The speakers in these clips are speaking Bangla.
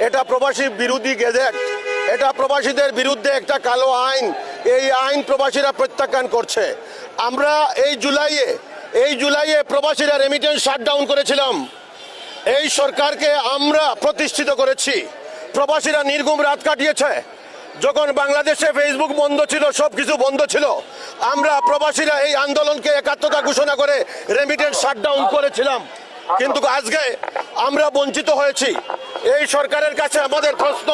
এটা প্রবাসী বিরোধী গেজেট, এটা প্রবাসীদের বিরুদ্ধে একটা কালো আইন। এই আইন প্রবাসীরা প্রত্যাখ্যান করছে। আমরা এই জুলাইয়ে প্রবাসীরা রেমিটেন্স শাটডাউন করেছিলাম। এই সরকারকে আমরা প্রতিষ্ঠিত করেছি। প্রবাসীরা নির্ঘুম রাত কাটিয়েছে। যখন বাংলাদেশে ফেসবুক বন্ধ ছিল, সব কিছু বন্ধ ছিল, আমরা প্রবাসীরা এই আন্দোলনকে একাত্মতা ঘোষণা করে রেমিটেন্স শাটডাউন করেছিলাম। কিন্তু আজকে আমরা বঞ্চিত হয়েছি। এই সরকারের কাছে আমাদের প্রশ্ন,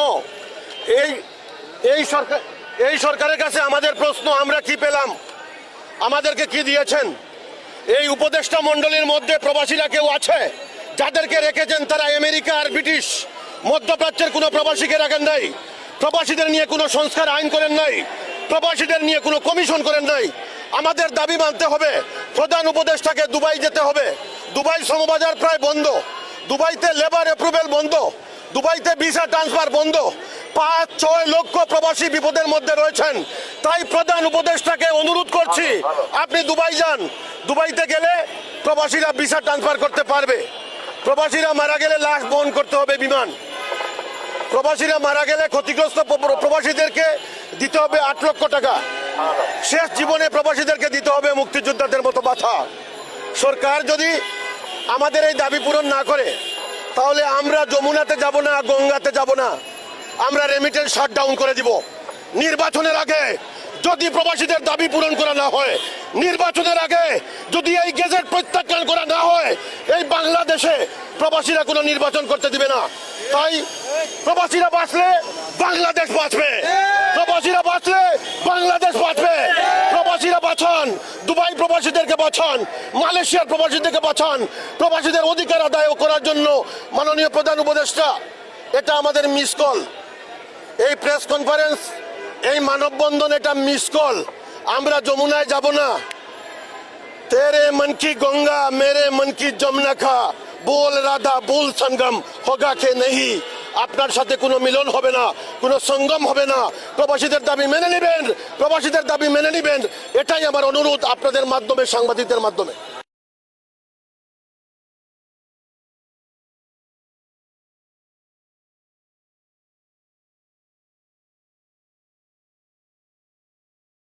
এই সরকারের কাছে আমাদের প্রশ্ন, আমরা কি পেলাম? আমাদেরকে কি দিয়েছেন? এই উপদেষ্টা মণ্ডলীর মধ্যে প্রবাসীরা কেউ আছে? যাদেরকে রেখেছেন তারা আমেরিকা আর ব্রিটিশ, মধ্যপ্রাচ্যের কোনো প্রবাসীকে রাখেন নাই। প্রবাসীদের নিয়ে কোনো সংস্কার আইন করেন নাই। প্রবাসীদের নিয়ে কোনো কমিশন করেন নাই। আমাদের দাবি মানতে হবে। প্রধান উপদেষ্টাকে দুবাই যেতে হবে। দুবাই শ্রমবাজার প্রায় বন্ধ, দুবাইতে লেবার অ্যাপ্রুভেল বন্ধ, দুবাইতে ভিসা ট্রান্সফার বন্ধ। 5-6 লক্ষ প্রবাসী বিপদের মধ্যে রয়েছেন। তাই প্রধান উপদেষ্টাকে অনুরোধ করছি, আপনি দুবাই যান। দুবাইতে গেলে প্রবাসীরা ভিসা ট্রান্সফার করতে পারবে। প্রবাসীরা মারা গেলে লাশ বহন করতে হবে বিমান। প্রবাসীরা মারা গেলে ক্ষতিগ্রস্ত প্রবাসীদেরকে দিতে হবে 8 লক্ষ টাকা। শেষ জীবনে প্রবাসীদেরকে দিতে হবে মুক্তিযোদ্ধাদের মতো ভাতা। সরকার যদি আমাদের এই দাবি পূরণ না করে, তাহলে আমরা যমুনাতে যাব না, গঙ্গাতে যাব না, আমরা রেমিটেন্স শাটডাউন করে দিব। নির্বাচনের আগে যদি প্রবাসীদের দাবি পূরণ করা না হয়, নির্বাচনের আগে যদি এই গেজেট প্রত্যাখ্যান করা না হয়, এই বাংলাদেশে প্রবাসীরা কোনো নির্বাচন করতে দিবে না। তাই প্রবাসীরা বাঁচলে বাংলাদেশ বাঁচবে, প্রবাসীরা বাঁচলে বাংলাদেশ বাঁচবে। প্রবাসীরা বাঁচান, দুবাই প্রবাসীদেরকে বাঁচান, মালয়েশিয়ার প্রবাসীদেরকে বাঁচান। প্রবাসীদের অধিকার আদায় করার জন্য মাননীয় প্রধান উপদেষ্টা, এটা আমাদের মিস কল। এই প্রেস কনফারেন্স, এই মানববন্ধন, এটা মিস কল। আমরা যমুনায় যাব না। তেরে মন কি গঙ্গা মেরে মন কি যমুনা খা, बोल राधा बोल संगम होगा के नहीं। আপনার সাথে কোনো মিলন হবে না, কোনো সঙ্গম হবে না। প্রবাসীদের দাবি মেনে নেবেন, প্রবাসীদের দাবি মেনে নেবেন। এটাই আমার অনুরোধ আপনাদের মাধ্যমে, সাংবাদিকদের মাধ্যমে।